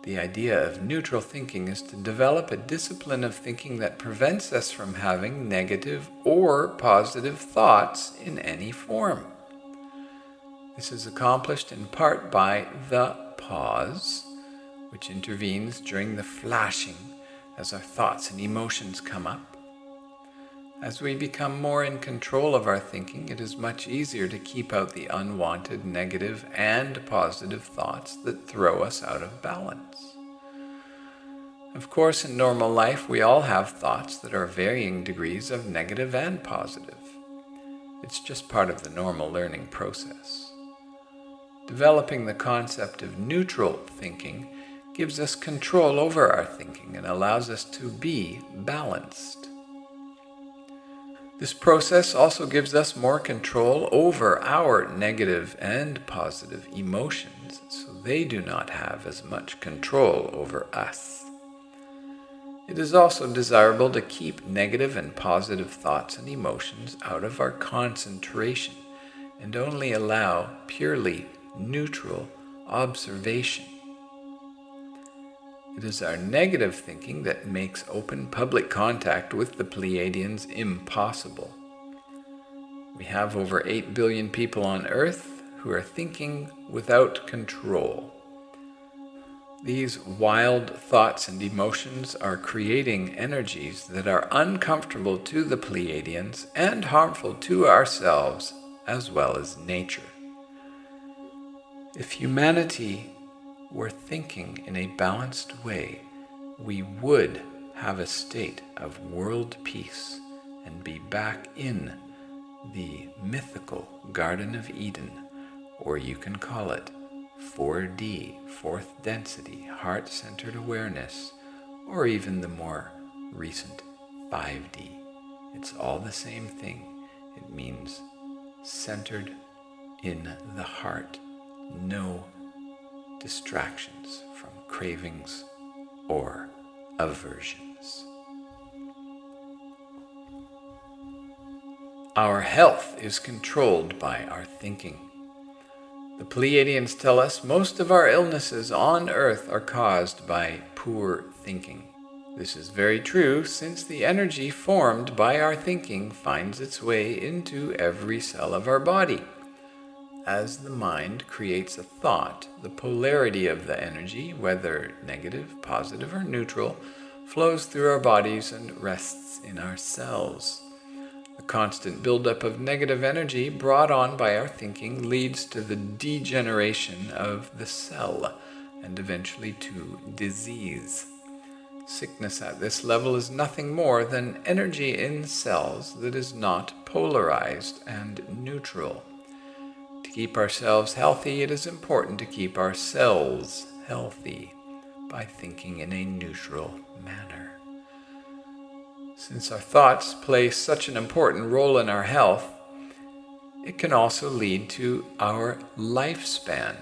The idea of neutral thinking is to develop a discipline of thinking that prevents us from having negative or positive thoughts in any form. This is accomplished in part by the pause, which intervenes during the flashing as our thoughts and emotions come up. As we become more in control of our thinking, it is much easier to keep out the unwanted negative and positive thoughts that throw us out of balance. Of course, in normal life, we all have thoughts that are varying degrees of negative and positive. It's just part of the normal learning process. Developing the concept of neutral thinking gives us control over our thinking and allows us to be balanced. This process also gives us more control over our negative and positive emotions, so they do not have as much control over us. It is also desirable to keep negative and positive thoughts and emotions out of our concentration and only allow purely neutral observation. It is our negative thinking that makes open public contact with the Pleiadians impossible. We have over 8 billion people on Earth who are thinking without control. These wild thoughts and emotions are creating energies that are uncomfortable to the Pleiadians and harmful to ourselves as well as nature. If humanity were thinking in a balanced way, we would have a state of world peace and be back in the mythical Garden of Eden, or you can call it 4D, fourth density, heart-centered awareness, or even the more recent 5D. It's all the same thing. It means centered in the heart. No distractions from cravings or aversions. Our health is controlled by our thinking. The Pleiadians tell us most of our illnesses on Earth are caused by poor thinking. This is very true since the energy formed by our thinking finds its way into every cell of our body. As the mind creates a thought, the polarity of the energy, whether negative, positive, or neutral, flows through our bodies and rests in our cells. The constant buildup of negative energy brought on by our thinking leads to the degeneration of the cell and eventually to disease. Sickness at this level is nothing more than energy in cells that is not polarized and neutral. To keep ourselves healthy, it is important to keep our cells healthy by thinking in a neutral manner. Since our thoughts play such an important role in our health, it can also lead to our lifespan.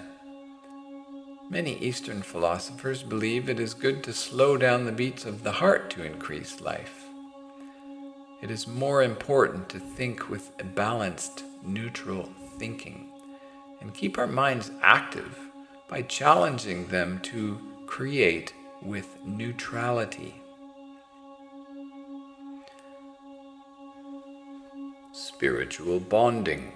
Many Eastern philosophers believe it is good to slow down the beats of the heart to increase life. It is more important to think with a balanced, neutral thinking and keep our minds active by challenging them to create with neutrality. Spiritual bonding.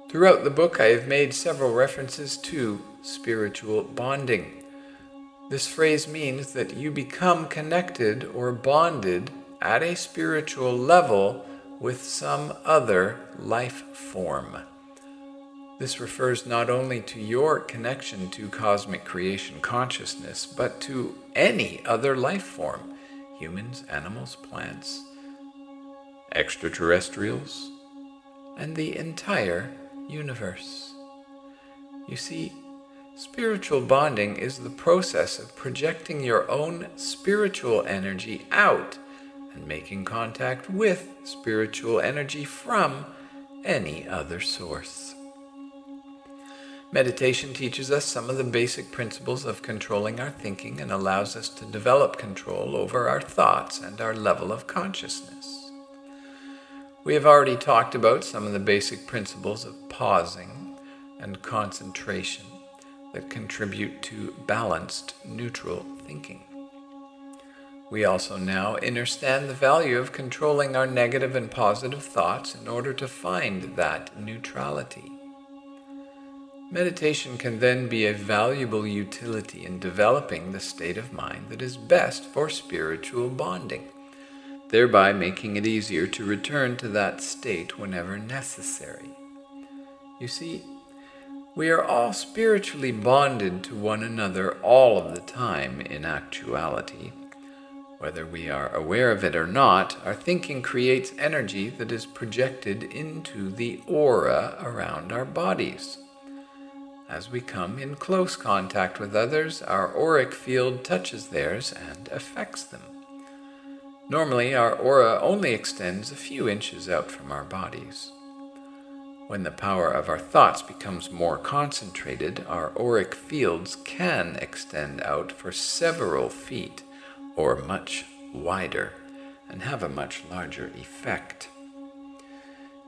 Throughout the book, I have made several references to spiritual bonding. This phrase means that you become connected or bonded at a spiritual level with some other life form. This refers not only to your connection to cosmic creation consciousness, but to any other life form, humans, animals, plants, extraterrestrials, and the entire universe. You see, spiritual bonding is the process of projecting your own spiritual energy out and making contact with spiritual energy from any other source. Meditation teaches us some of the basic principles of controlling our thinking and allows us to develop control over our thoughts and our level of consciousness. We have already talked about some of the basic principles of pausing and concentration that contribute to balanced, neutral thinking. We also now understand the value of controlling our negative and positive thoughts in order to find that neutrality. Meditation can then be a valuable utility in developing the state of mind that is best for spiritual bonding, thereby making it easier to return to that state whenever necessary. You see, we are all spiritually bonded to one another all of the time in actuality. Whether we are aware of it or not, our thinking creates energy that is projected into the aura around our bodies. As we come in close contact with others, our auric field touches theirs and affects them. Normally, our aura only extends a few inches out from our bodies. When the power of our thoughts becomes more concentrated, our auric fields can extend out for several feet or much wider and have a much larger effect.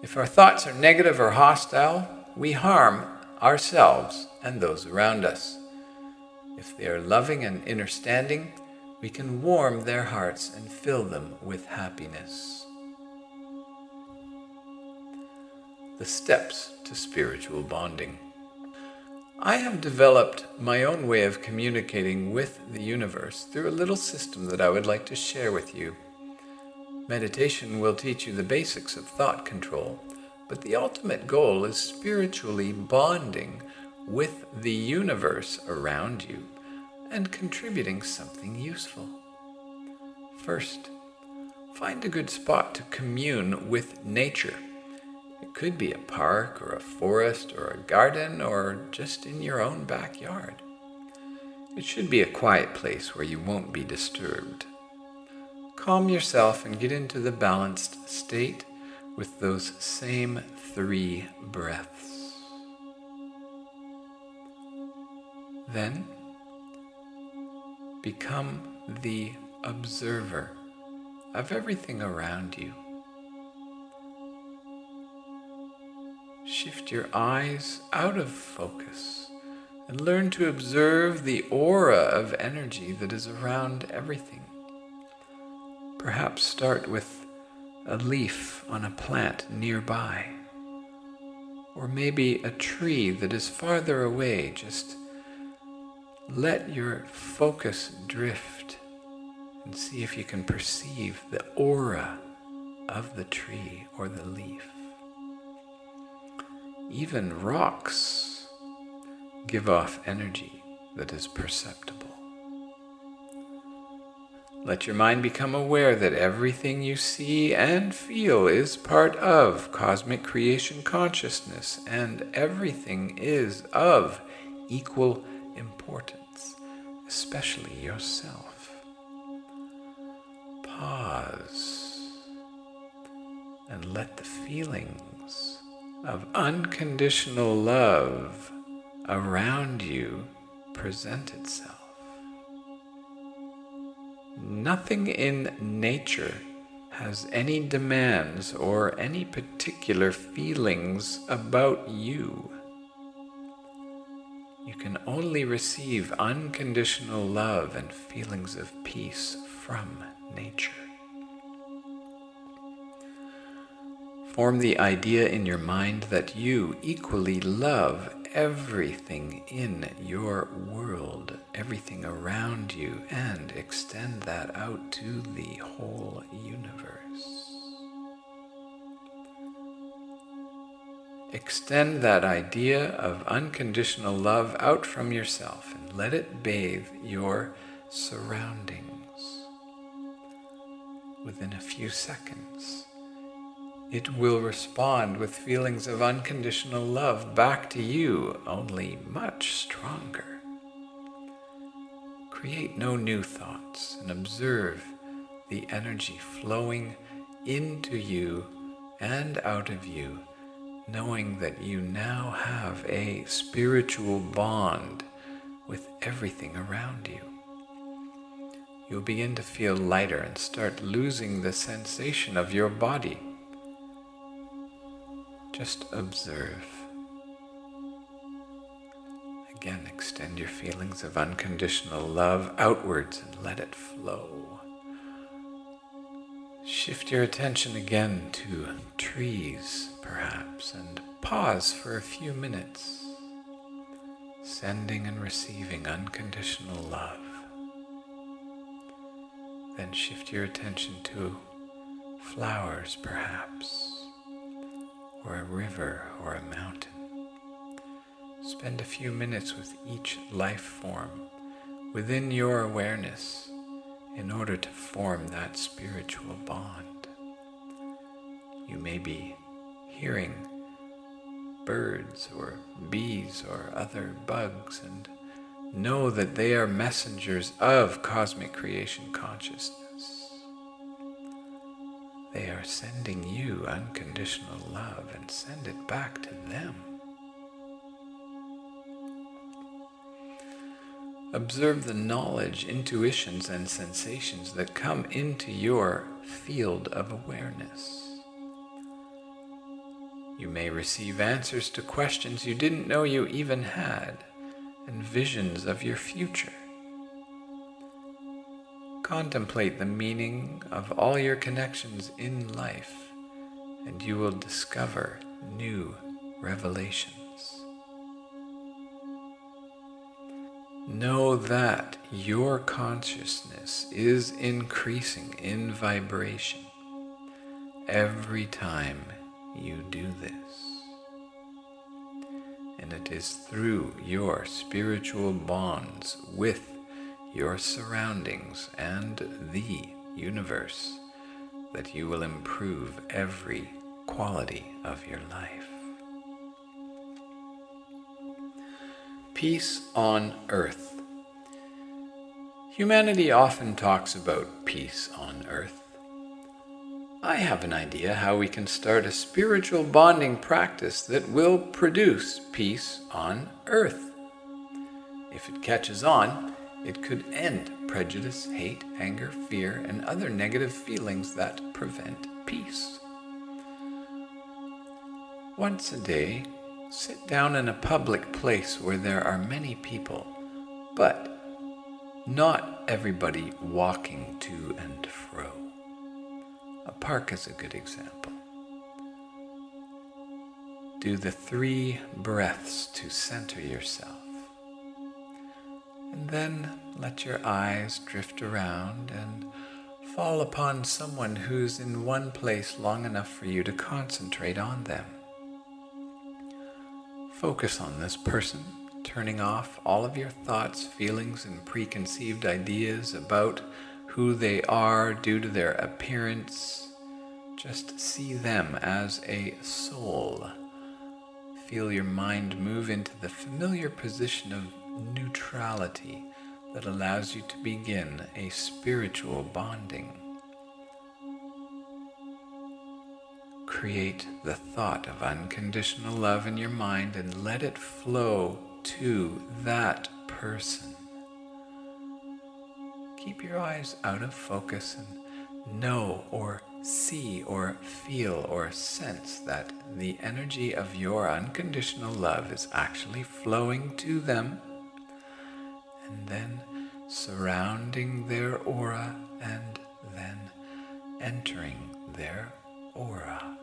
If our thoughts are negative or hostile, we harm ourselves and those around us. If they are loving and understanding, we can warm their hearts and fill them with happiness. The steps to spiritual bonding. I have developed my own way of communicating with the universe through a little system that I would like to share with you. Meditation will teach you the basics of thought control, but the ultimate goal is spiritually bonding with the universe around you and contributing something useful. First, find a good spot to commune with nature. It could be a park or a forest or a garden or just in your own backyard. It should be a quiet place where you won't be disturbed. Calm yourself and get into the balanced state with those same 3 breaths. Then, become the observer of everything around you. Shift your eyes out of focus and learn to observe the aura of energy that is around everything. Perhaps start with a leaf on a plant nearby, or maybe a tree that is farther away. Just let your focus drift and see if you can perceive the aura of the tree or the leaf. Even rocks give off energy that is perceptible. Let your mind become aware that everything you see and feel is part of cosmic creation consciousness, and everything is of equal importance, especially yourself. Pause and let the feelings of unconditional love around you present itself. Nothing in nature has any demands or any particular feelings about you. You can only receive unconditional love and feelings of peace from nature. Form the idea in your mind that you equally love everything in your world, everything around you, and extend that out to the whole universe. Extend that idea of unconditional love out from yourself and let it bathe your surroundings. Within a few seconds, it will respond with feelings of unconditional love back to you, only much stronger. Create no new thoughts and observe the energy flowing into you and out of you, knowing that you now have a spiritual bond with everything around you. You'll begin to feel lighter and start losing the sensation of your body. Just observe. Again, extend your feelings of unconditional love outwards and let it flow. Shift your attention again to trees, perhaps, and pause for a few minutes, sending and receiving unconditional love. Then shift your attention to flowers, perhaps, or a river or a mountain. Spend a few minutes with each life form within your awareness in order to form that spiritual bond. You may be hearing birds or bees or other bugs and know that they are messengers of cosmic creation consciousness. They are sending you unconditional love, and send it back to them. Observe the knowledge, intuitions, and sensations that come into your field of awareness. You may receive answers to questions you didn't know you even had, and visions of your future. Contemplate the meaning of all your connections in life, and you will discover new revelations. Know that your consciousness is increasing in vibration every time you do this. And it is through your spiritual bonds with your surroundings and the universe that you will improve every quality of your life. Peace on earth. Humanity often talks about peace on earth. I have an idea how we can start a spiritual bonding practice that will produce peace on earth. If it catches on, it could end prejudice, hate, anger, fear, and other negative feelings that prevent peace. Once a day, sit down in a public place where there are many people, but not everybody walking to and fro. A park is a good example. Do the 3 breaths to center yourself. And then let your eyes drift around and fall upon someone who's in one place long enough for you to concentrate on them. Focus on this person, turning off all of your thoughts, feelings, and preconceived ideas about who they are due to their appearance. Just see them as a soul. Feel your mind move into the familiar position of neutrality that allows you to begin a spiritual bonding. Create the thought of unconditional love in your mind and let it flow to that person. Keep your eyes out of focus and know or see or feel or sense that the energy of your unconditional love is actually flowing to them and then surrounding their aura and then entering their aura.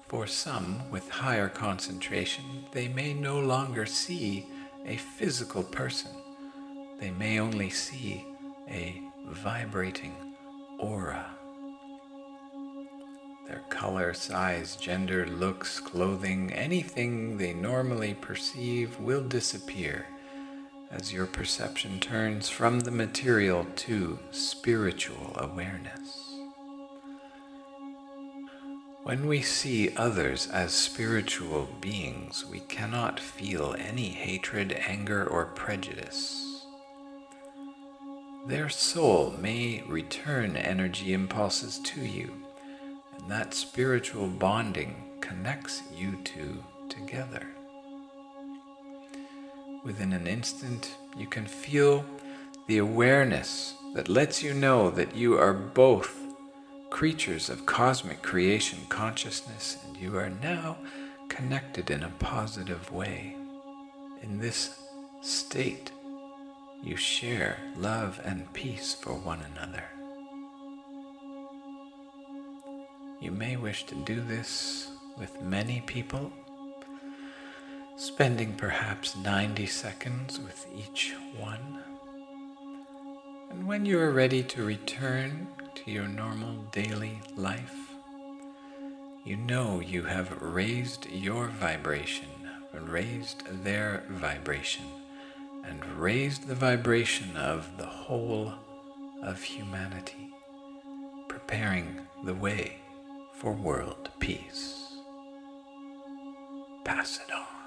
For some with higher concentration, they may no longer see a physical person. They may only see a vibrating aura. Their color, size, gender, looks, clothing, anything they normally perceive will disappear as your perception turns from the material to spiritual awareness. When we see others as spiritual beings, we cannot feel any hatred, anger, or prejudice. Their soul may return energy impulses to you, and that spiritual bonding connects you two together. Within an instant, you can feel the awareness that lets you know that you are both creatures of cosmic creation consciousness, and you are now connected in a positive way. In this state, you share love and peace for one another. You may wish to do this with many people, spending perhaps 90 seconds with each one. And when you are ready to return to your normal daily life, you know you have raised your vibration, raised their vibration, and raised the vibration of the whole of humanity, preparing the way for world peace. Pass it on.